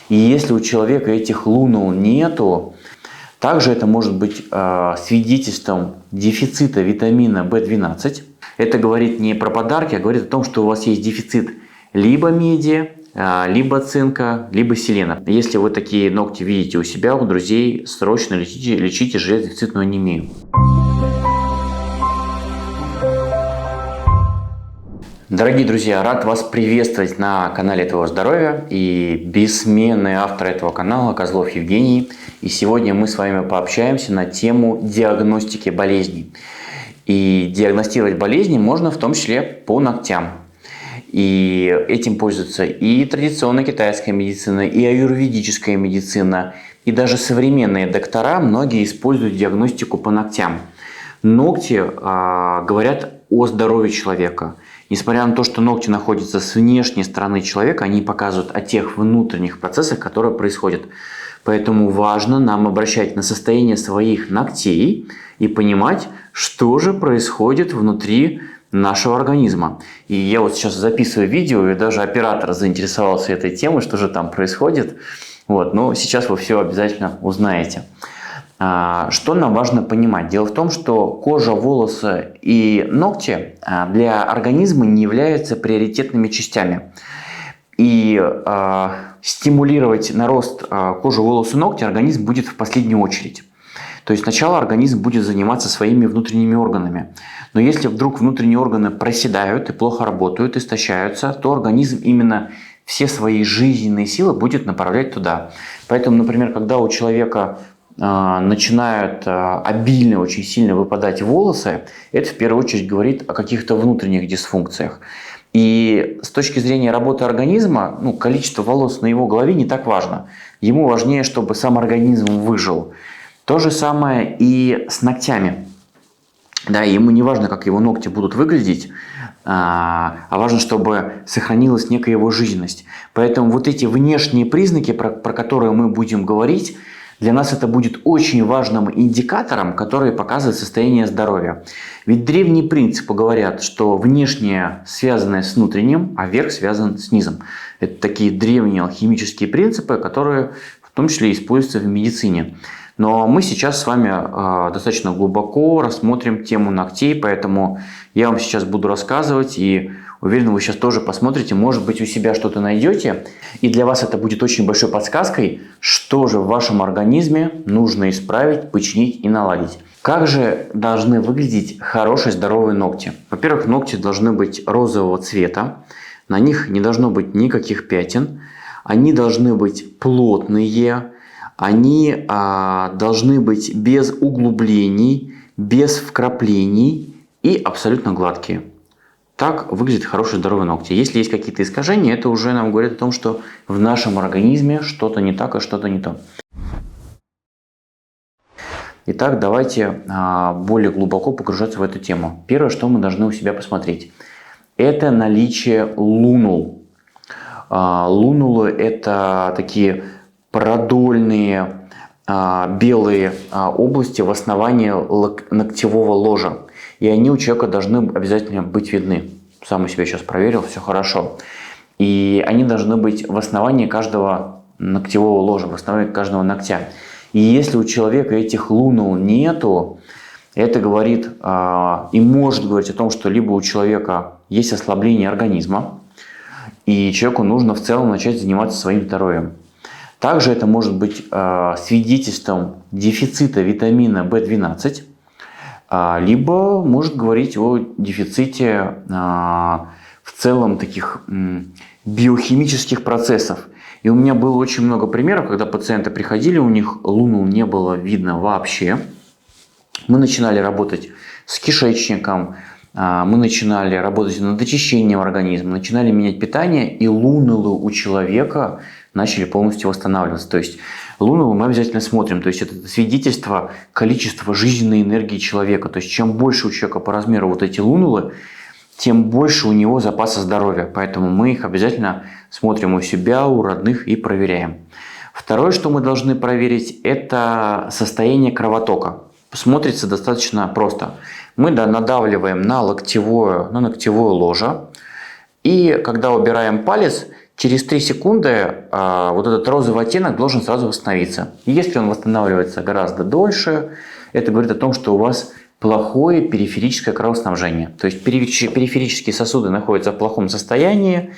И если у человека этих лунул нету, также это может быть свидетельством дефицита витамина В12. Это говорит не про подарки, а говорит о том, что у вас есть дефицит либо меди, либо цинка, либо селена. Если вы такие ногти видите у себя, у друзей, срочно лечите железодефицитную анемию. Дорогие друзья, рад вас приветствовать на канале Твоего здоровья и бессменный автор этого канала Козлов Евгений. И сегодня мы с вами пообщаемся на тему диагностики болезней. И диагностировать болезни можно в том числе по ногтям. И этим пользуется и традиционная китайская медицина, и аюрведическая медицина, и даже современные доктора, многие используют диагностику по ногтям. Ногти говорят о здоровье человека. Несмотря на то, что ногти находятся с внешней стороны человека, они показывают о тех внутренних процессах, которые происходят. Поэтому важно нам обращать на состояние своих ногтей и понимать, что же происходит внутри нашего организма. И я вот сейчас записываю видео, и даже оператор заинтересовался этой темой, что же там происходит. Но сейчас вы все обязательно узнаете. Что нам важно понимать? Дело в том, что кожа, волосы и ногти для организма не являются приоритетными частями. И стимулировать на рост кожи, волос и ногти организм будет в последнюю очередь. То есть сначала организм будет заниматься своими внутренними органами. Но если вдруг внутренние органы проседают и плохо работают, истощаются, то организм именно все свои жизненные силы будет направлять туда. Поэтому, например, когда у человека начинают обильно, очень сильно выпадать волосы, это в первую очередь говорит о каких-то внутренних дисфункциях. И с точки зрения работы организма, количество волос на его голове не так важно. Ему важнее, чтобы сам организм выжил. То же самое и с ногтями. Да, ему не важно, как его ногти будут выглядеть, а важно, чтобы сохранилась некая его жизненность. Поэтому вот эти внешние признаки, про которые мы будем говорить, для нас это будет очень важным индикатором, который показывает состояние здоровья. Ведь древние принципы говорят, что внешнее связано с внутренним, а верх связан с низом. Это такие древние алхимические принципы, которые в том числе используются в медицине. Но мы сейчас с вами достаточно глубоко рассмотрим тему ногтей, поэтому я вам сейчас буду рассказывать, и уверен, вы сейчас тоже посмотрите, может быть, у себя что-то найдете, и для вас это будет очень большой подсказкой, что же в вашем организме нужно исправить, починить и наладить. Как же должны выглядеть хорошие здоровые ногти? Во-первых, ногти должны быть розового цвета, на них не должно быть никаких пятен, они должны быть плотные, они должны быть без углублений, без вкраплений и абсолютно гладкие. Так выглядят хорошие здоровые ногти. Если есть какие-то искажения, это уже нам говорит о том, что в нашем организме что-то не так и что-то не то. Итак, давайте более глубоко погружаться в эту тему. Первое, что мы должны у себя посмотреть, это наличие лунул. Лунулы – это такие продольные белые области в основании ногтевого ложа. И они у человека должны обязательно быть видны. Сам у себя сейчас проверил, все хорошо. И они должны быть в основании каждого ногтевого ложа, в основании каждого ногтя. И если у человека этих лунул нету, это говорит и может говорить о том, что либо у человека есть ослабление организма, и человеку нужно в целом начать заниматься своим здоровьем. Также это может быть свидетельством дефицита витамина В12, либо может говорить о дефиците в целом таких биохимических процессов. И у меня было очень много примеров, когда пациенты приходили, у них лунул не было видно вообще. Мы начинали работать с кишечником, мы начинали работать над очищением организма, начинали менять питание, и лунулы у человека начали полностью восстанавливаться. То есть лунулы мы обязательно смотрим, то есть это свидетельство количества жизненной энергии человека. То есть чем больше у человека по размеру вот эти лунулы, тем больше у него запаса здоровья. Поэтому мы их обязательно смотрим у себя, у родных и проверяем. Второе, что мы должны проверить, это состояние кровотока. Смотрится достаточно просто. Мы надавливаем на ногтевое ложе, и когда убираем палец, через 3 секунды вот этот розовый оттенок должен сразу восстановиться. Если он восстанавливается гораздо дольше, это говорит о том, что у вас плохое периферическое кровоснабжение. То есть периферические сосуды находятся в плохом состоянии,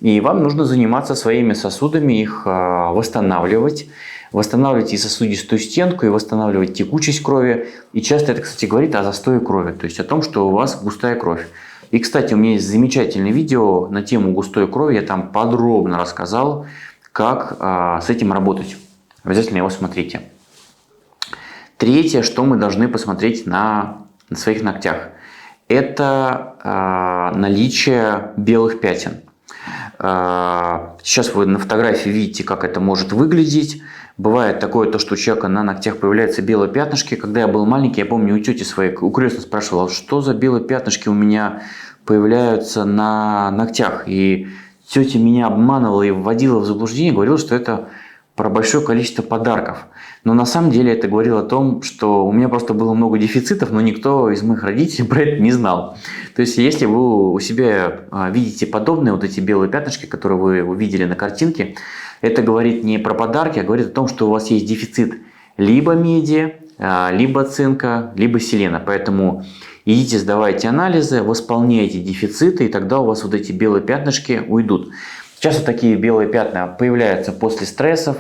и вам нужно заниматься своими сосудами, их восстанавливать. Восстанавливать и сосудистую стенку, и восстанавливать текучесть крови. И часто это, кстати, говорит о застое крови, то есть о том, что у вас густая кровь. И, кстати, у меня есть замечательное видео на тему густой крови. Я там подробно рассказал, как с этим работать. Обязательно его смотрите. Третье, что мы должны посмотреть на своих ногтях, это наличие белых пятен. Сейчас вы на фотографии видите, как это может выглядеть. Бывает такое, то, что у человека на ногтях появляются белые пятнышки. Когда я был маленький, я помню, у тети своей, у крестной спрашивал, что за белые пятнышки у меня появляются на ногтях. И тетя меня обманывала и вводила в заблуждение, говорила, что это про большое количество подарков. Но на самом деле это говорило о том, что у меня просто было много дефицитов, но никто из моих родителей про это не знал. То есть, если вы у себя видите подобные вот эти белые пятнышки, которые вы увидели на картинке, это говорит не про подарки, а говорит о том, что у вас есть дефицит либо меди, либо цинка, либо селена. Поэтому идите, сдавайте анализы, восполняйте дефициты, и тогда у вас вот эти белые пятнышки уйдут. Часто такие белые пятна появляются после стрессов,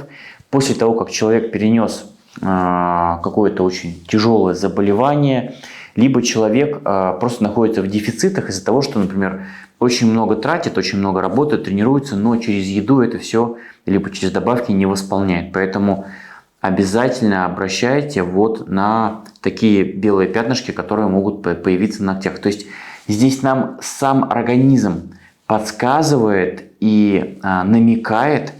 после того, как человек перенес какое-то очень тяжелое заболевание, либо человек просто находится в дефицитах из-за того, что, например, очень много тратит, очень много работает, тренируется, но через еду это все, либо через добавки не восполняет. Поэтому обязательно обращайте вот на такие белые пятнышки, которые могут появиться на ногтях. То есть здесь нам сам организм подсказывает и намекает,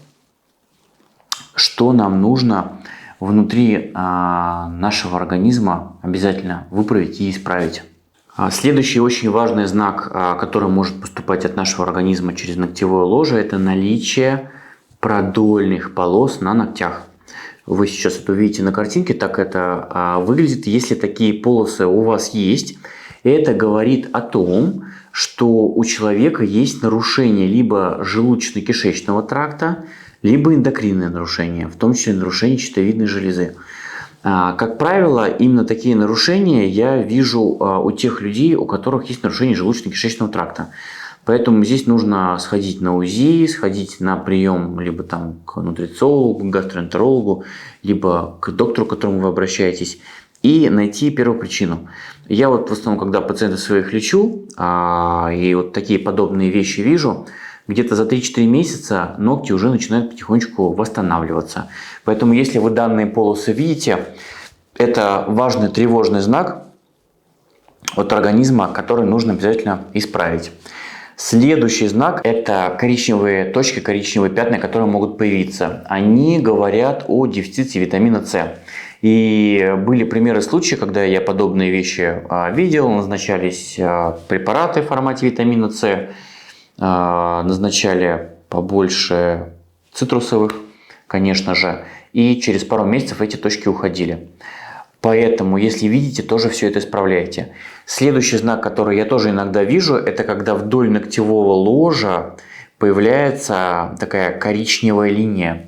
что нам нужно внутри нашего организма обязательно выправить и исправить. Следующий очень важный знак, который может поступать от нашего организма через ногтевое ложе, это наличие продольных полос на ногтях. Вы сейчас это увидите на картинке, так это выглядит. Если такие полосы у вас есть, это говорит о том, что у человека есть нарушение либо желудочно-кишечного тракта, либо эндокринные нарушения, в том числе нарушение щитовидной железы. Как правило, именно такие нарушения я вижу у тех людей, у которых есть нарушение желудочно-кишечного тракта. Поэтому здесь нужно сходить на УЗИ, сходить на прием либо там к нутрициологу, гастроэнтерологу, либо к доктору, к которому вы обращаетесь, и найти первопричину. Я вот в основном, когда пациентов своих лечу, и вот такие подобные вещи вижу, где-то за 3-4 месяца ногти уже начинают потихонечку восстанавливаться. Поэтому, если вы данные полосы видите, это важный тревожный знак от организма, который нужно обязательно исправить. Следующий знак – это коричневые точки, коричневые пятна, которые могут появиться. Они говорят о дефиците витамина С. И были примеры случаев, когда я подобные вещи видел, назначались препараты в формате витамина С, назначали побольше цитрусовых, конечно же, и через пару месяцев эти точки уходили. Поэтому, если видите, тоже все это исправляйте. Следующий знак, который я тоже иногда вижу, это когда вдоль ногтевого ложа появляется такая коричневая линия.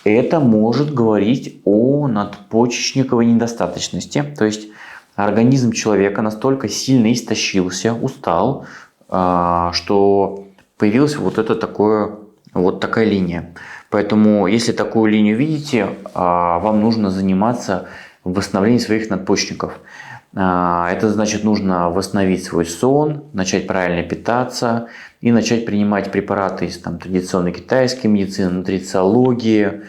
Это может говорить о надпочечниковой недостаточности. То есть организм человека настолько сильно истощился, устал, что появилась вот такая линия. Поэтому, если такую линию видите, вам нужно заниматься восстановлением своих надпочечников. Это значит, нужно восстановить свой сон, начать правильно питаться и начать принимать препараты из традиционной китайской медицины, нутрициологии,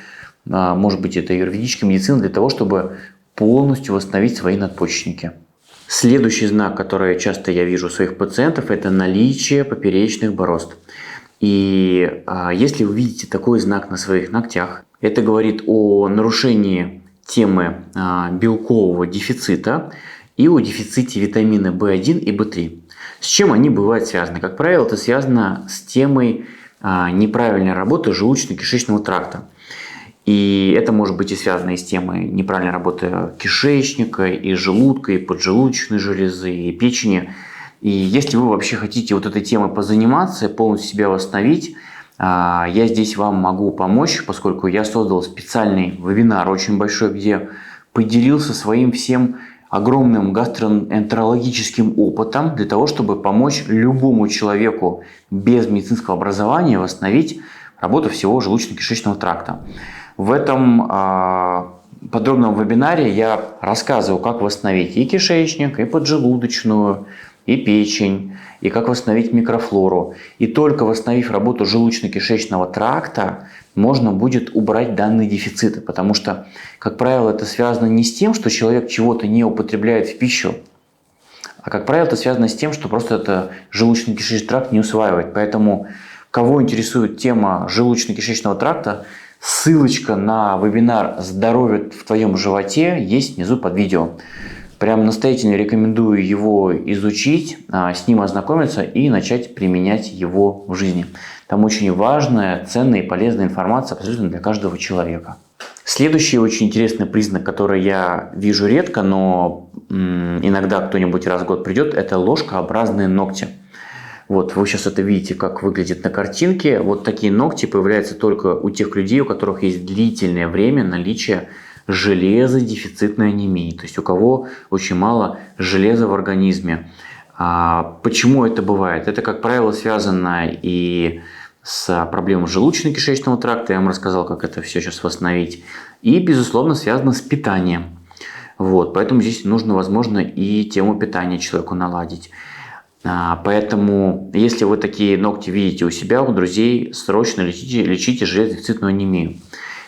может быть, это аюрведическая медицина, для того, чтобы полностью восстановить свои надпочечники. Следующий знак, который часто я вижу у своих пациентов, это наличие поперечных борозд. И если вы видите такой знак на своих ногтях, это говорит о нарушении темы белкового дефицита и о дефиците витамина В1 и В3. С чем они бывают связаны? Как правило, это связано с темой неправильной работы желудочно-кишечного тракта. И это может быть и связано и с темой неправильной работы кишечника, и желудка, и поджелудочной железы, и печени. И если вы вообще хотите вот этой темой позаниматься, полностью себя восстановить, Я здесь вам могу помочь, поскольку я создал специальный вебинар очень большой, где поделился своим всем огромным гастроэнтерологическим опытом для того, чтобы помочь любому человеку без медицинского образования восстановить работу всего желудочно-кишечного тракта. В этом подробном вебинаре я рассказываю, как восстановить и кишечник, и поджелудочную, и печень, и как восстановить микрофлору. И только восстановив работу желудочно-кишечного тракта, можно будет убрать данные дефициты, потому что, как правило, это связано не с тем, что человек чего-то не употребляет в пищу, а, как правило, это связано с тем, что просто это желудочно-кишечный тракт не усваивает. Поэтому, кого интересует тема желудочно-кишечного тракта, ссылочка на вебинар «Здоровье в твоем животе» есть внизу под видео. Прям настоятельно рекомендую его изучить, с ним ознакомиться и начать применять его в жизни. Там очень важная, ценная и полезная информация абсолютно для каждого человека. Следующий очень интересный признак, который я вижу редко, но иногда кто-нибудь раз в год придет, это ложкообразные ногти. Вот вы сейчас это видите, как выглядит на картинке. Вот такие ногти появляются только у тех людей, у которых есть длительное время наличия железодефицитной анемии, то есть у кого очень мало железа в организме. Почему это бывает? Это, как правило, связано и с проблемой желудочно-кишечного тракта, я вам рассказал, как это все сейчас восстановить, и, безусловно, связано с питанием. Вот, поэтому здесь нужно, возможно, и тему питания человеку наладить. Поэтому, если вы такие ногти видите у себя, у друзей, срочно лечите железодефицитную анемию.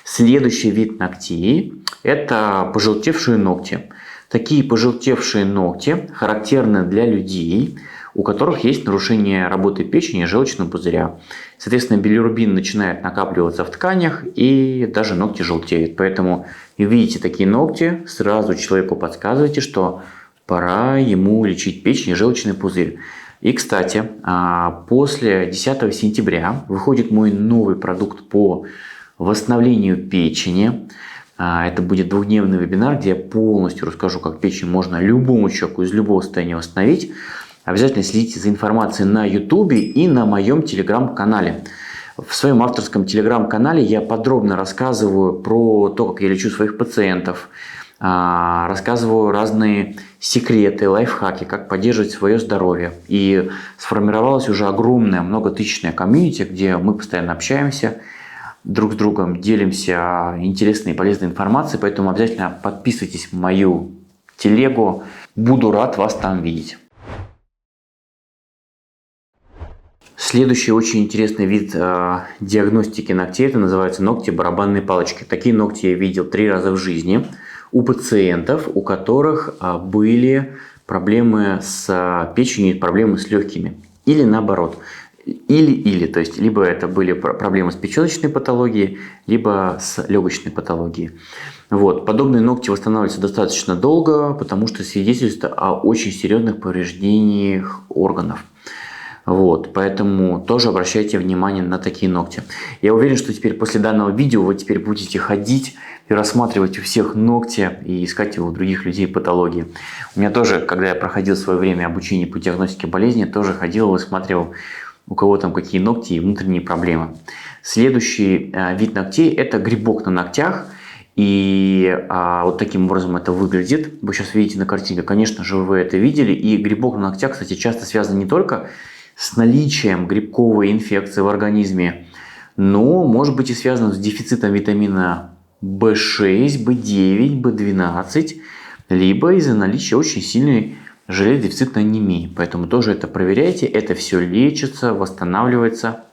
Следующий вид ногтей – это пожелтевшие ногти. Такие пожелтевшие ногти характерны для людей, у которых есть нарушение работы печени и желчного пузыря. Соответственно, билирубин начинает накапливаться в тканях, и даже ногти желтеют. Поэтому видите такие ногти, сразу человеку подсказывайте, что пора ему лечить печень и желчный пузырь. И, кстати, после 10 сентября выходит мой новый продукт по восстановлению печени. Это будет двухдневный вебинар, где я полностью расскажу, как печень можно любому человеку из любого состояния восстановить. Обязательно следите за информацией на YouTube и на моем телеграм-канале. В своем авторском телеграм-канале я подробно рассказываю про то, как я лечу своих пациентов, рассказываю разные секреты, лайфхаки, как поддерживать свое здоровье. И сформировалась уже огромная многотысячная комьюнити, где мы постоянно общаемся, друг с другом делимся интересной и полезной информацией, поэтому обязательно подписывайтесь в мою телегу. Буду рад вас там видеть. Следующий очень интересный вид диагностики ногтей, это называется ногти барабанной палочки. Такие ногти я видел 3 раза в жизни у пациентов, у которых были проблемы с печенью, проблемы с легкими. Или наоборот. Или, то есть, либо это были проблемы с печеночной патологией, либо с легочной патологией. Вот. Подобные ногти восстанавливаются достаточно долго, потому что свидетельствуют о очень серьезных повреждениях органов. Вот. Поэтому тоже обращайте внимание на такие ногти. Я уверен, что теперь после данного видео вы теперь будете ходить и рассматривать у всех ногти и искать у других людей патологии. У меня тоже, когда я проходил в свое время обучение по диагностике болезни, тоже ходил и высматривал, у кого там какие ногти и внутренние проблемы. Следующий вид ногтей – это грибок на ногтях. И вот таким образом это выглядит. Вы сейчас видите на картинке, конечно же, вы это видели. И грибок на ногтях, кстати, часто связан не только с наличием грибковой инфекции в организме, но может быть и связан с дефицитом витамина В6, В9, В12, либо из-за наличия очень сильной железодефицитной анемии. Поэтому тоже это проверяйте. Это все лечится, восстанавливается.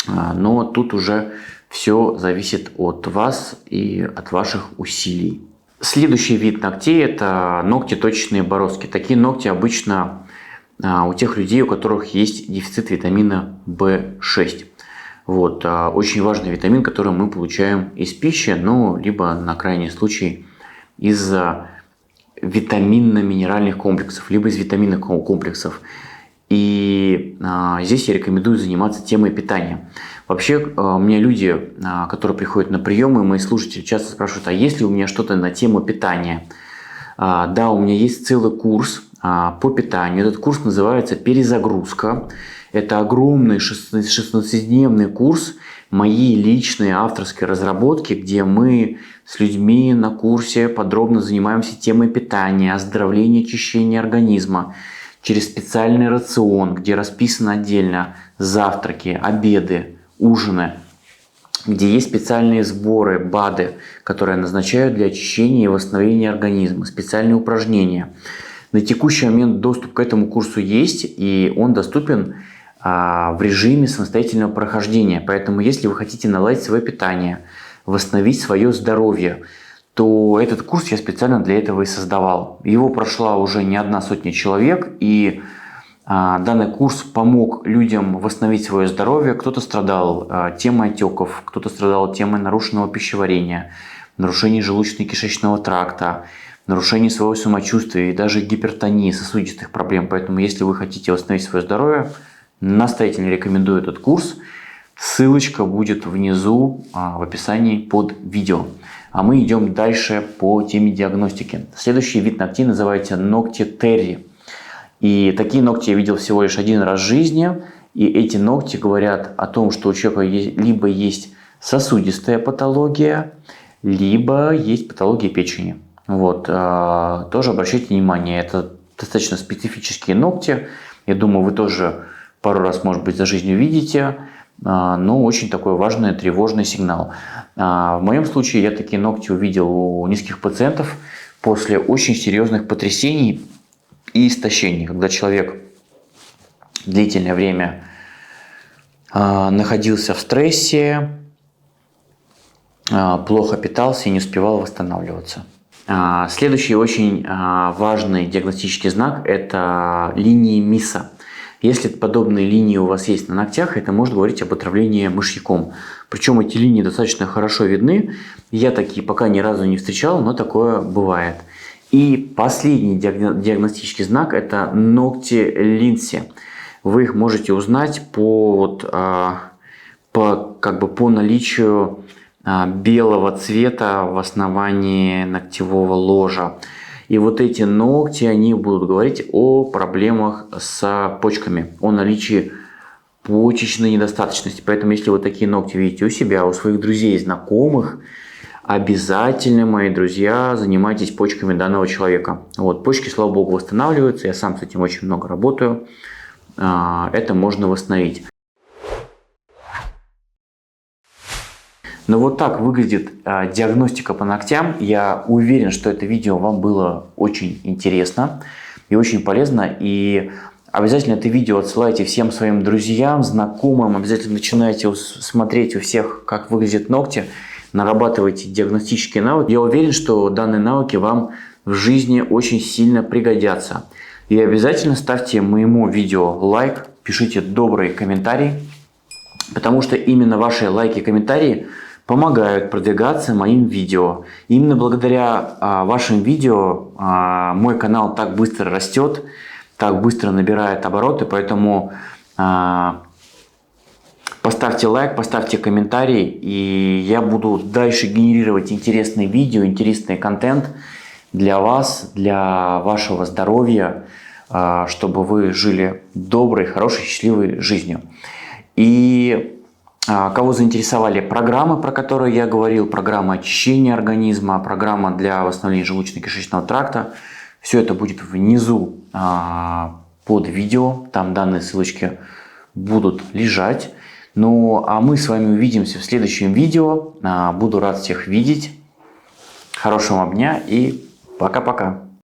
Но тут уже все зависит от вас и от ваших усилий. Следующий вид ногтей – это ногти точечные бороздки. Такие ногти обычно у тех людей, у которых есть дефицит витамина В6. Вот. Очень важный витамин, который мы получаем из пищи, ну, либо на крайний случай из витаминно-минеральных комплексов, либо из витаминных комплексов. И здесь я рекомендую заниматься темой питания. Вообще, у меня люди, которые приходят на приемы, мои слушатели часто спрашивают, а есть ли у меня что-то на тему питания? Да, у меня есть целый курс по питанию. Этот курс называется «Перезагрузка». Это огромный 16-дневный курс моей личной авторской разработки, где мы с людьми на курсе подробно занимаемся темой питания, оздоровления, очищения организма через специальный рацион, где расписаны отдельно завтраки, обеды, ужины, где есть специальные сборы, БАДы, которые назначают для очищения и восстановления организма, специальные упражнения. На текущий момент доступ к этому курсу есть, и он доступен в режиме самостоятельного прохождения. Поэтому, если вы хотите наладить свое питание, восстановить свое здоровье, то этот курс я специально для этого и создавал. Его прошла уже не одна сотня человек, и данный курс помог людям восстановить свое здоровье. Кто-то страдал темой отеков, кто-то страдал темой нарушенного пищеварения, нарушения желудочно-кишечного тракта, нарушения своего самочувствия и даже гипертонии, сосудистых проблем. Поэтому, если вы хотите восстановить свое здоровье, настоятельно рекомендую этот курс. Ссылочка будет внизу в описании под видео. А мы идем дальше по теме диагностики. Следующий вид ногтей называется ногти Терри. И такие ногти я видел всего лишь один раз в жизни. И эти ногти говорят о том, что у человека либо есть сосудистая патология, либо есть патология печени. Вот. Тоже обращайте внимание, это достаточно специфические ногти. Я думаю, вы тоже пару раз, может быть, за жизнь увидите. Но очень такой важный тревожный сигнал. В моем случае я такие ногти увидел у низких пациентов после очень серьезных потрясений и истощений, когда человек длительное время находился в стрессе, плохо питался и не успевал восстанавливаться. Следующий очень важный диагностический знак – это линии Миса. Если подобные линии у вас есть на ногтях, это может говорить об отравлении мышьяком. Причем эти линии достаточно хорошо видны. Я такие пока ни разу не встречал, но такое бывает. И последний диагностический знак – это ногти Линдси. Вы их можете узнать по наличию белого цвета в основании ногтевого ложа. И вот эти ногти, они будут говорить о проблемах с почками, о наличии почечной недостаточности. Поэтому, если вы такие ногти видите у себя, у своих друзей, знакомых, обязательно, мои друзья, занимайтесь почками данного человека. Вот, почки, слава богу, восстанавливаются. Я сам с этим очень много работаю. Это можно восстановить. Но вот так выглядит диагностика по ногтям. Я уверен, что это видео вам было очень интересно и очень полезно. И обязательно это видео отсылайте всем своим друзьям, знакомым. Обязательно начинайте смотреть у всех, как выглядят ногти. Нарабатывайте диагностические навыки. Я уверен, что данные навыки вам в жизни очень сильно пригодятся. И обязательно ставьте моему видео лайк, пишите добрые комментарии, потому что именно ваши лайки и комментарии помогают продвигаться моим видео. Именно благодаря вашим видео мой канал так быстро растет, так быстро набирает обороты, поэтому поставьте лайк, поставьте комментарий, и я буду дальше генерировать интересные видео, интересный контент для вас, для вашего здоровья, чтобы вы жили доброй, хорошей, счастливой жизнью. И кого заинтересовали программы, про которые я говорил, программа очищения организма, программа для восстановления желудочно-кишечного тракта, все это будет внизу под видео, там данные ссылочки будут лежать. Ну а мы с вами увидимся в следующем видео. Буду рад всех видеть. Хорошего вам дня и пока-пока.